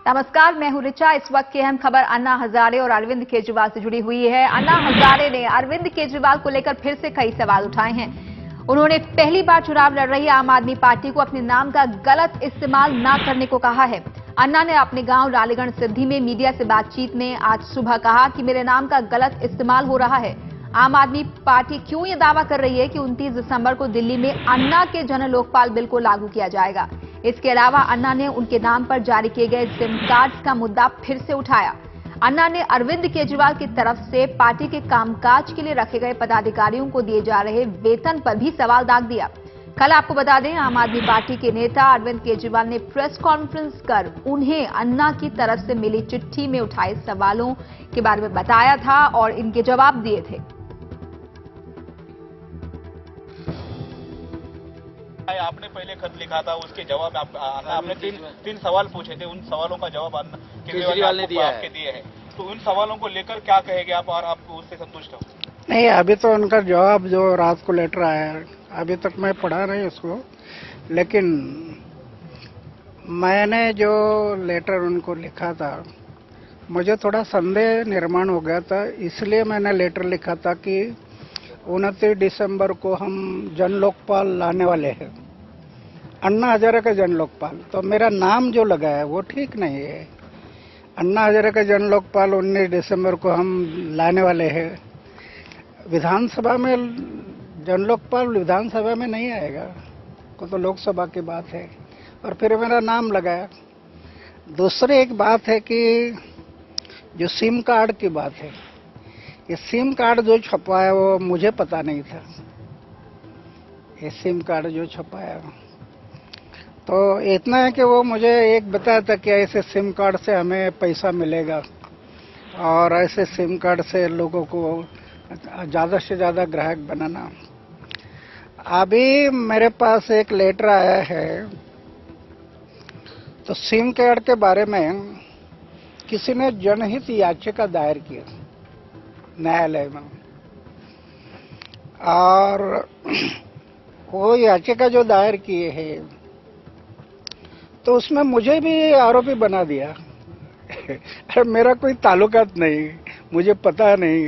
नमस्कार, मैं हूं रिचा। इस वक्त की अहम खबर अन्ना हजारे और अरविंद केजरीवाल से जुड़ी हुई है। अन्ना हजारे ने अरविंद केजरीवाल को लेकर फिर से कई सवाल उठाए हैं। उन्होंने पहली बार चुनाव लड़ रही आम आदमी पार्टी को अपने नाम का गलत इस्तेमाल न करने को कहा है। अन्ना ने अपने गांव रालीगढ़ सिद्धि में मीडिया से बातचीत में आज सुबह कहा कि मेरे नाम का गलत इस्तेमाल हो रहा है। आम आदमी पार्टी क्यों ये दावा कर रही है कि 29 दिसंबर को दिल्ली में अन्ना के जन लोकपाल बिल को लागू किया जाएगा। इसके अलावा अन्ना ने उनके नाम पर जारी किए गए सिम कार्ड्स का मुद्दा फिर से उठाया। अन्ना ने अरविंद केजरीवाल की तरफ से पार्टी के कामकाज के लिए रखे गए पदाधिकारियों को दिए जा रहे वेतन पर भी सवाल दाग दिया। कल आपको बता दें, आम आदमी पार्टी के नेता अरविंद केजरीवाल ने प्रेस कॉन्फ्रेंस कर उन्हें अन्ना की तरफ से मिली चिट्ठी में उठाए सवालों के बारे में बताया था और इनके जवाब दिए थे। आपने पहले खत लिखा था, उसके जवाब आपने तीन सवाल पूछे थे, उन सवालों का जवाब केजरीवाल ने दिए हैं। तो उन सवालों को लेकर क्या कहेंगे आप और आप उससे संतुष्ट हो? नहीं, अभी तो उनका जवाब जो रात को लेटर आया है, अभी तक मैं पढ़ा नहीं उसको, लेकिन मैंने जो लेटर उनको लिखा था मुझे थोड़ा संदेह निर्माण हो गया था। इसलिए मैंने लेटर लिखा था कि 29 दिसंबर को हम जन लोकपाल लाने वाले हैं, अन्ना हजारे का जन लोकपाल। तो मेरा नाम जो लगा है वो ठीक नहीं है। अन्ना हजारे का जन लोकपाल 19 दिसंबर को हम लाने वाले हैं। विधानसभा में जन लोकपाल विधानसभा में नहीं आएगा, को तो लोकसभा की बात है, और फिर मेरा नाम लगाया। दूसरी एक बात है कि जो सिम कार्ड की बात है, ये सिम कार्ड जो छपाया वो मुझे पता नहीं था। ये सिम कार्ड जो छपाया, तो इतना है कि वो मुझे एक बताया था कि ऐसे सिम कार्ड से हमें पैसा मिलेगा और ऐसे सिम कार्ड से लोगों को ज़्यादा से ज़्यादा ग्राहक बनाना। अभी मेरे पास एक लेटर आया है, तो सिम कार्ड के बारे में किसी ने जनहित याचिका दायर की न्यायालय में, और वो याचिका जो दायर किए है तो उसमें मुझे भी आरोपी बना दिया। अरे मेरा कोई ताल्लुकात नहीं, मुझे पता नहीं,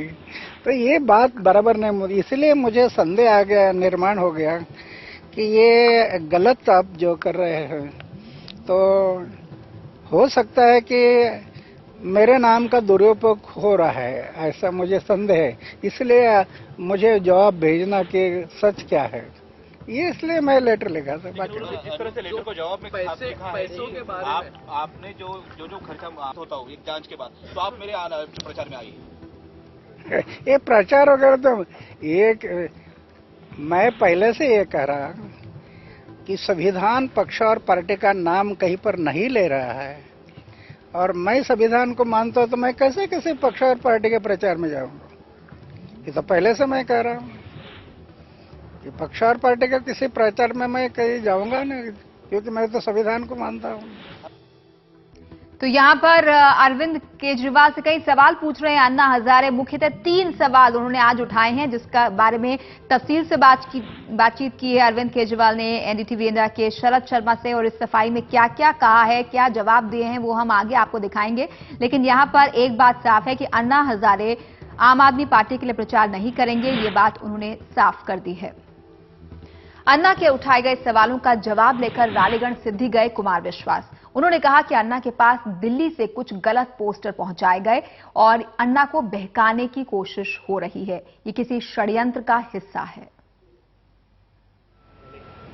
तो ये बात बराबर नहीं। इसलिए मुझे संदेह आ गया, निर्माण हो गया कि ये गलत आप जो कर रहे हैं। तो हो सकता है कि मेरे नाम का दुरुपयोग हो रहा है, ऐसा मुझे संदेह है। इसलिए मुझे जवाब भेजना कि सच क्या है, ये इसलिए मैं लेटर लिखा था। बाकी जिस तरह से लेटर को जवाब में पैसों के बारे में आपने जो खर्चा होता हो एक जांच के बाद, तो आप मेरे प्रचार में आइए। ये प्रचार वगैरह तो एक, मैं पहले से ये कह रहा कि संविधान पक्ष और पार्टी का नाम कहीं पर नहीं ले रहा है, और मैं संविधान को मानता हूं, तो मैं कैसे किसी पक्ष और पार्टी के प्रचार में जाऊंगा? ये तो पहले से मैं कह रहा हूं कि पक्ष और पार्टी के किसी प्रचार में मैं कहीं जाऊंगा नहीं, क्योंकि मैं तो संविधान को मानता हूं। तो यहां पर अरविंद केजरीवाल से कई सवाल पूछ रहे हैं अन्ना हजारे। मुख्यतः 3 सवाल उन्होंने आज उठाए हैं, जिसका बारे में तफसील से बातचीत की है अरविंद केजरीवाल ने एनडीटीवी इंडिया के शरद शर्मा से, और इस सफाई में क्या क्या कहा है, क्या जवाब दिए हैं, वो हम आगे आपको दिखाएंगे। लेकिन यहां पर एक बात साफ है कि अन्ना हजारे आम आदमी पार्टी के लिए प्रचार नहीं करेंगे, ये बात उन्होंने साफ कर दी है। अन्ना के उठाए गए सवालों का जवाब लेकर रालीगढ़ सिद्धि गए कुमार विश्वास। उन्होंने कहा कि अन्ना के पास दिल्ली से कुछ गलत पोस्टर पहुंचाए गए और अन्ना को बहकाने की कोशिश हो रही है। ये किसी षड्यंत्र का हिस्सा है।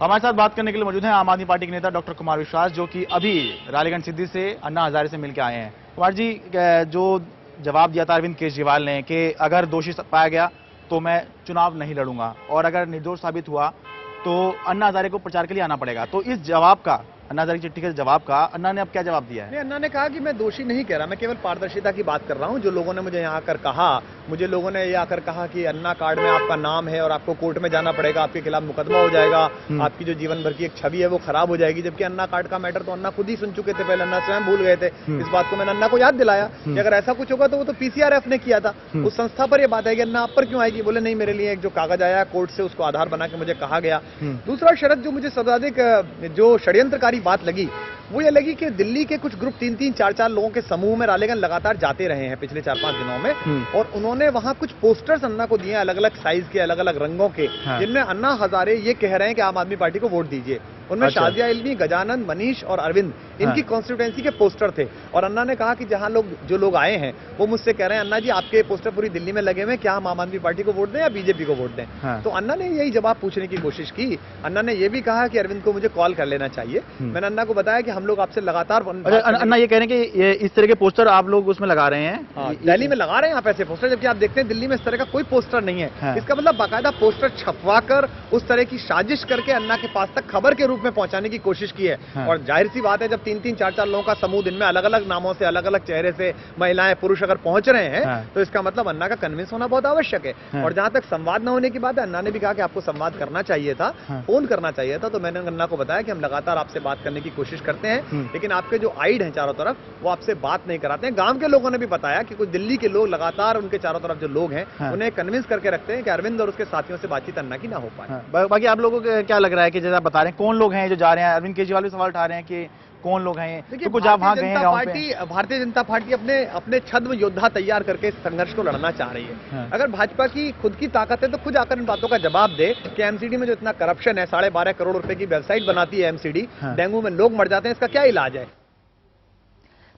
हमारे साथ बात करने के लिए मौजूद हैं आम आदमी पार्टी के नेता डॉक्टर कुमार विश्वास, जो कि अभी रालीगढ़ सिद्धि से अन्ना हजारे से मिलकर आए हैं। कुमार जी, जो जवाब दिया था अरविंद केजरीवाल ने कि अगर दोषी पाया गया तो मैं चुनाव नहीं लड़ूंगा, और अगर निर्दोष साबित हुआ तो अन्ना हजारे को प्रचार के लिए आना पड़ेगा, तो इस जवाब का, अन्ना हजारे की चिट्ठी के जवाब का अन्ना ने अब क्या जवाब दिया है? नहीं, अन्ना ने कहा कि मैं दोषी नहीं कह रहा, मैं केवल पारदर्शिता की बात कर रहा हूं। जो लोगों ने मुझे यहाँ आकर कहा, मुझे लोगों ने ये आकर कहा कि अन्ना कार्ड में आपका नाम है और आपको कोर्ट में जाना पड़ेगा, आपके खिलाफ मुकदमा हो जाएगा, आपकी जो जीवन भर की एक छवि है वो खराब हो जाएगी। जबकि अन्ना कार्ड का मैटर तो अन्ना खुद ही सुन चुके थे, पहले अन्ना स्वयं भूल गए थे। इस बात को मैंने अन्ना को याद दिलाया कि अगर ऐसा कुछ होगा तो वो तो पीसीआरएफ ने किया था, उस संस्था पर यह बात आएगी, अन्ना आप पर क्यों आएगी? बोले नहीं, मेरे लिए एक जो कागज आया कोर्ट से, उसको आधार बना के मुझे कहा गया। दूसरा शरद, जो मुझे सर्वाधिक जो षड्यंत्रकारी बात लगी वो ये लगी कि दिल्ली के कुछ ग्रुप 3-3, 4-4 लोगों के समूह में रालेगंज लगातार जाते रहे हैं पिछले 4-5 दिनों में, और उन्होंने वहां कुछ पोस्टर्स अन्ना को दिए अलग अलग साइज के, अलग अलग रंगों के, जिनमें अन्ना हजारे ये कह रहे हैं कि आम आदमी पार्टी को वोट दीजिए। उनमें शाजिया इल्मी, गजानंद, मनीष और अरविंद, इनकी कॉन्स्टिट्यूएंसी के पोस्टर थे। और अन्ना ने कहा कि जहां जो लोग आए हैं वो मुझसे कह रहे हैं, अन्ना जी आपके पोस्टर पूरी दिल्ली में लगे हुए, क्या हम आम आदमी पार्टी को वोट दें या बीजेपी को वोट दें? तो अन्ना ने यही जवाब पूछने की कोशिश की। अन्ना ने यह भी कहा कि अरविंद को मुझे कॉल कर लेना चाहिए। मैंने अन्ना को बताया कि हम लोग आपसे लगातार अन्ना ये कह रहे हैं कि ये इस तरह के पोस्टर आप लोग उसमें लगा रहे हैं, दिल्ली में लगा रहे हैं आप ऐसे पोस्टर, जबकि आप देखते हैं दिल्ली में इस तरह का कोई पोस्टर नहीं है। इसका मतलब बाकायदा पोस्टर छपवा कर उस तरह की साजिश करके अन्ना के पास तक खबर के रूप में पहुंचाने की कोशिश की है। और जाहिर सी बात है, जब 3-3, 4-4 लोगों का समूह दिन में अलग अलग नामों से, अलग अलग चेहरे से, महिलाएं पुरुष अगर पहुंच रहे हैं, तो इसका मतलब अन्ना का कन्विंस होना बहुत आवश्यक है। और जहां तक संवाद न होने की बात है, अन्ना ने भी कहा कि आपको संवाद करना चाहिए था, फोन करना चाहिए था। तो मैंने अन्ना को बताया कि हम लगातार आपसे बात करने की कोशिश करते हैं, लेकिन आपके जो आइड हैं चारों तरफ, वो आपसे बात नहीं कराते हैं। गांव के लोगों ने भी बताया कि कुछ दिल्ली के लोग लगातार उनके चारों तरफ जो लोग हैं, उन्हें कन्विंस करके रखते हैं कि अरविंद और उसके साथियों से बातचीत अन्ना की ना हो पाए। बाकी आप लोगों को क्या लग रहा है कि जैसा बता रहे हैं, कौन लोग हैं जो जा रहे हैं? अरविंद केजरीवाल भी सवाल उठा रहे हैं कि कौन लोग हैं? देखिए, कुछ आप वहां गए हैं गांव पे? भारतीय जनता पार्टी अपने छद्म योद्धा तैयार करके इस संघर्ष को लड़ना चाह रही है। अगर भाजपा की खुद की ताकत है तो खुद आकर इन बातों का जवाब दे कि एमसीडी में जो इतना करप्शन है, 12.5 करोड़ रुपए की वेबसाइट बनाती है एमसीडी, डेंगू में लोग मर जाते हैं, इसका क्या इलाज है?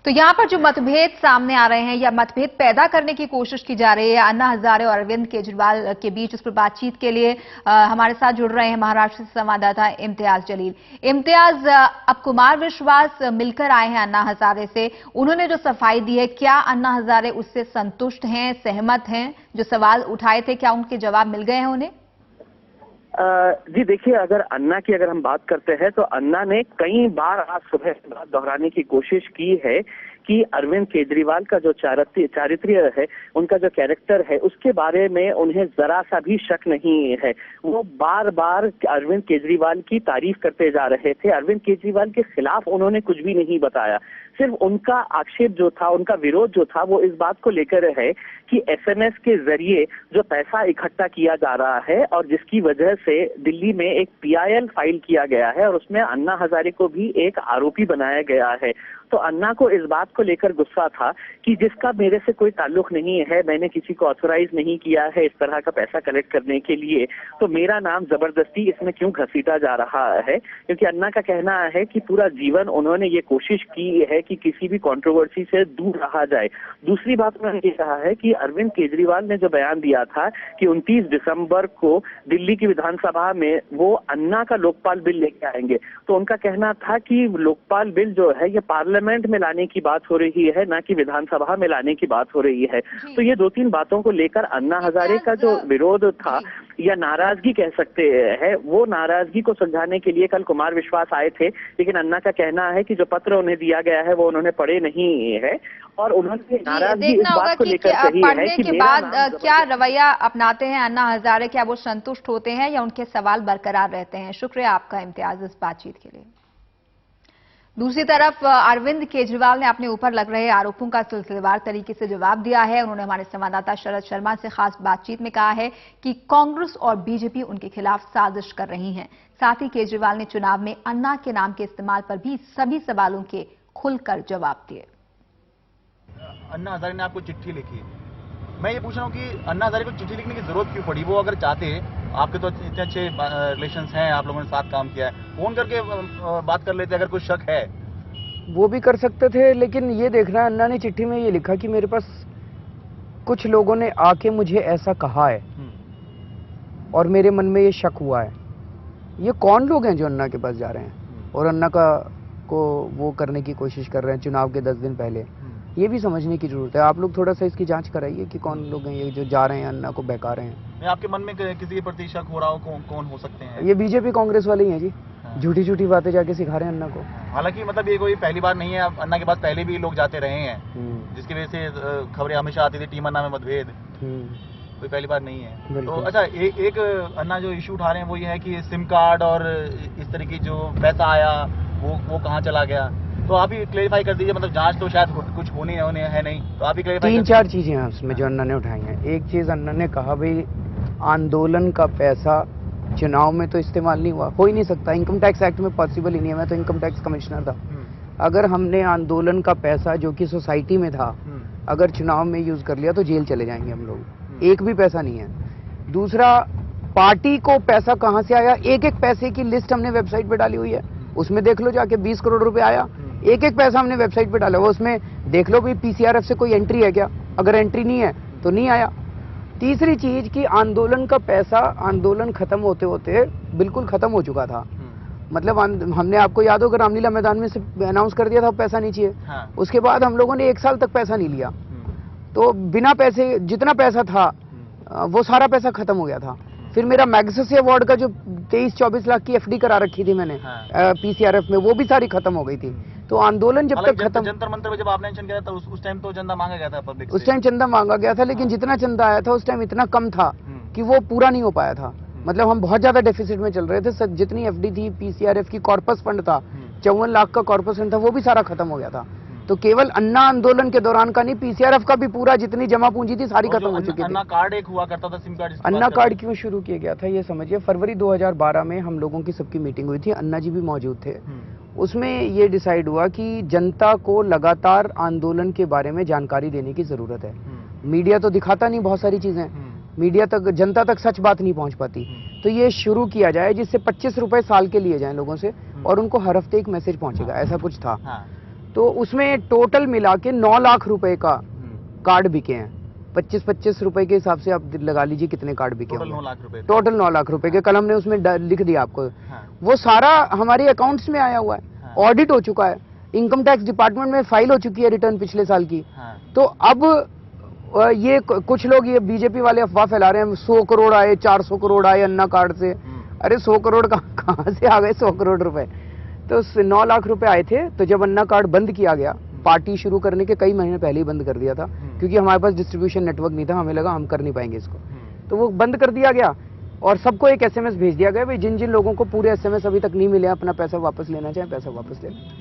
तो यहां पर जो मतभेद सामने आ रहे हैं या मतभेद पैदा करने की कोशिश की जा रही है अन्ना हजारे और अरविंद केजरीवाल के बीच, उस पर बातचीत के लिए हमारे साथ जुड़ रहे हैं महाराष्ट्र से संवाददाता इम्तियाज जलील। इम्तियाज, अब कुमार विश्वास मिलकर आए हैं अन्ना हजारे से, उन्होंने जो सफाई दी है, क्या अन्ना हजारे उससे संतुष्ट हैं, सहमत हैं? जो सवाल उठाए थे, क्या उनके जवाब मिल गए हैं उन्हें? जी देखिए, अगर हम बात करते हैं तो अन्ना ने कई बार आज सुबह बात दोहराने की कोशिश की है कि अरविंद केजरीवाल का जो चारित्र्य है, उनका जो कैरेक्टर है, उसके बारे में उन्हें जरा सा भी शक नहीं है। वो बार बार अरविंद केजरीवाल की तारीफ करते जा रहे थे। अरविंद केजरीवाल के खिलाफ उन्होंने कुछ भी नहीं बताया। सिर्फ उनका आक्षेप जो था, उनका विरोध जो था, वो इस बात को लेकर है कि एसएमएस के जरिए जो पैसा इकट्ठा किया जा रहा है और जिसकी वजह से दिल्ली में एक पीआईएल फाइल किया गया है और उसमें अन्ना हजारे को भी एक आरोपी बनाया गया है। तो अन्ना को इस बात को लेकर गुस्सा था कि जिसका मेरे से कोई ताल्लुक नहीं है, मैंने किसी को ऑथोराइज नहीं किया है इस तरह का पैसा कलेक्ट करने के लिए, तो मेरा नाम जबरदस्ती इसमें क्यों घसीटा जा रहा है? क्योंकि अन्ना का कहना है कि पूरा जीवन उन्होंने ये कोशिश की है कि किसी भी कंट्रोवर्सी से दूर रहा जाए। दूसरी बात उन्होंने ये कहा है कि अरविंद केजरीवाल ने जो बयान दिया था कि 29 दिसंबर को दिल्ली की विधानसभा में वो अन्ना का लोकपाल बिल लेके आएंगे, तो उनका कहना था कि लोकपाल बिल जो है ये पार्लियामेंट में लाने की बात हो रही है, ना कि विधानसभा में लाने की बात हो रही है। तो ये 2-3 बातों को लेकर अन्ना हजारे का जो विरोध था या नाराजगी कह सकते हैं, वो नाराजगी को सुलझाने के लिए कल कुमार विश्वास आए थे, लेकिन अन्ना का कहना है कि जो पत्र उन्हें दिया गया है वो उन्होंने पढ़े नहीं है और उन्होंने नाराजगी इस बात को लेकर कही है कि के बाद क्या रवैया अपनाते हैं अन्ना हजारे, क्या वो संतुष्ट होते हैं या उनके सवाल बरकरार रहते हैं? शुक्रिया आपका इम्तियाज इस बातचीत के लिए। दूसरी तरफ अरविंद केजरीवाल ने अपने ऊपर लग रहे आरोपों का सिलसिलेवार तरीके से जवाब दिया है। उन्होंने हमारे संवाददाता शरद शर्मा से खास बातचीत में कहा है कि कांग्रेस और बीजेपी उनके खिलाफ साजिश कर रही हैं। साथ ही केजरीवाल ने चुनाव में अन्ना के नाम के इस्तेमाल पर भी सभी सवालों के खुलकर जवाब दिए। अन्ना हजारे ने आपको चिट्ठी लिखी, मैं ये पूछ रहा हूँ कि अन्ना हजारे को चिट्ठी लिखने की जरूरत क्यों पड़ी? वो अगर चाहते, आपके तो इतने अच्छे रिलेशंस हैं, आप लोगों ने साथ काम किया है, फोन करके बात कर लेते अगर कोई शक है। वो भी कर सकते थे, लेकिन ये देखना, अन्ना ने चिट्ठी में ये लिखा कि मेरे पास कुछ लोगों ने आके मुझे ऐसा कहा है और मेरे मन में ये शक हुआ है। ये कौन लोग हैं जो अन्ना के पास जा रहे हैं और अन्ना को वो करने की कोशिश कर रहे हैं चुनाव के 10 दिन पहले? ये भी समझने की जरूरत है। आप लोग थोड़ा सा इसकी जांच कराइए कि कौन लोग हैं ये जो जा रहे हैं, अन्ना को बहका रहे हैं। आपके मन में किसी के प्रति शक हो रहा हो, कौन हो सकते हैं? ये बीजेपी कांग्रेस वाले ही हैं जी, झूठी झूठी बातें जाके सिखा रहे हैं अन्ना को। हालांकि मतलब ये कोई पहली बार नहीं है, अन्ना के पास पहले भी लोग जाते रहे हैं, जिसकी वजह से खबरें हमेशा आती थी टीम अन्ना में मतभेद, कोई पहली बार नहीं है। तो अच्छा, एक अन्ना जो इशू उठा रहे हैं वो ये है कि सिम कार्ड और इस तरह की जो पैसा आया वो कहाँ चला गया, तो आप ही क्लेरिफाई कर दीजिए। मतलब जांच तो शायद कुछ होनी है नहीं, तो आप ही क्लेरिफाई। 3-4 चीजें हैं उसमें जो अन्ना ने उठाई हैं। एक चीज अन्ना ने कहा, भाई आंदोलन का पैसा चुनाव में तो इस्तेमाल नहीं हुआ, हो ही नहीं सकता, इनकम टैक्स एक्ट में पॉसिबल ही नहीं है। मैं तो इनकम टैक्स कमिश्नर था, अगर हमने आंदोलन का पैसा जो कि सोसाइटी में था अगर चुनाव में यूज कर लिया तो जेल चले जाएंगे हम लोग। एक भी पैसा नहीं है। दूसरा, पार्टी को पैसा कहां से आया, एक एक पैसे की लिस्ट हमने वेबसाइट पे डाली हुई है, उसमें देख लो जाके 20 करोड़ रुपए आया, एक एक पैसा हमने वेबसाइट पे डाला हुआ, उसमें देख लो भी पीसीआरएफ से कोई एंट्री है क्या, अगर एंट्री नहीं है तो नहीं आया। तीसरी चीज कि आंदोलन का पैसा आंदोलन खत्म होते होते बिल्कुल खत्म हो चुका था। मतलब हमने, आपको याद होगा, रामलीला मैदान में से अनाउंस कर दिया था पैसा नहीं चाहिए। उसके बाद हम लोगों ने 1 साल तक पैसा नहीं लिया, तो बिना पैसे, जितना पैसा था वो सारा पैसा खत्म हो गया था। फिर मेरा मैग्सेसे अवार्ड का जो 23-24 लाख की एफडी करा रखी थी मैंने पीसीआरएफ में, वो भी सारी खत्म हो गई थी। तो आंदोलन जब तक खत्म, जंतर मंतर में जब आपने मेंशन किया था उस टाइम तो चंदा मांगा गया था पब्लिक से। उस टाइम चंदा मांगा गया था, लेकिन जितना चंदा आया था उस टाइम इतना कम था कि वो पूरा नहीं हो पाया था। मतलब हम बहुत ज्यादा डेफिसिट में चल रहे थे। जितनी एफडी थी, पीसीआरएफ की कॉर्पस फंड था, 54 लाख का कॉर्पस फंड था, वो भी सारा खत्म हो गया था। तो केवल अन्ना आंदोलन के दौरान का नहीं, पीसीआरएफ का भी पूरा जितनी जमा पूंजी थी सारी खत्म हो चुकी थी। अन्ना कार्ड एक हुआ करता था, सिम कार्ड। अन्ना कार्ड क्यों शुरू किया गया था ये समझिए। फरवरी 2012 में हम लोगों की सबकी मीटिंग हुई थी, अन्ना जी भी मौजूद थे। उसमें ये डिसाइड हुआ कि जनता को लगातार आंदोलन के बारे में जानकारी देने की जरूरत है। मीडिया तो दिखाता नहीं बहुत सारी चीजें, मीडिया तक, जनता तक सच बात नहीं पहुंच पाती। तो ये शुरू किया जाए जिससे 25 रुपए साल के लिए जाए लोगों से और उनको हर हफ्ते एक मैसेज पहुंचेगा, ऐसा कुछ था। तो उसमें टोटल मिला के 9 लाख रुपए का कार्ड बिके हैं। 25-25 रुपए के हिसाब से आप लगा लीजिए कितने कार्ड बिके होंगे। टोटल 9 लाख रुपए के, कल हमने उसमें लिख दिया आपको। वो सारा हमारे अकाउंट्स में आया हुआ है, ऑडिट हो चुका है, इनकम टैक्स डिपार्टमेंट में फाइल हो चुकी है रिटर्न पिछले साल की। तो अब ये कुछ लोग, ये बीजेपी वाले अफवाह फैला रहे हैं 100 करोड़ आए, 400 करोड़ आए अन्ना कार्ड से। अरे 100 करोड़ कहां से आ गए 100 करोड़ रुपए? तो 9 लाख रुपए आए थे। तो जब अन्ना कार्ड बंद किया गया, पार्टी शुरू करने के कई महीने पहले ही बंद कर दिया था, क्योंकि हमारे पास डिस्ट्रीब्यूशन नेटवर्क नहीं था, हमें लगा हम कर नहीं पाएंगे इसको, तो वो बंद कर दिया गया। और सबको एक एसएमएस भेज दिया गया, भाई जिन जिन लोगों को पूरे एसएमएस अभी तक नहीं मिले, अपना पैसा वापस लेना चाहे पैसा वापस ले लें।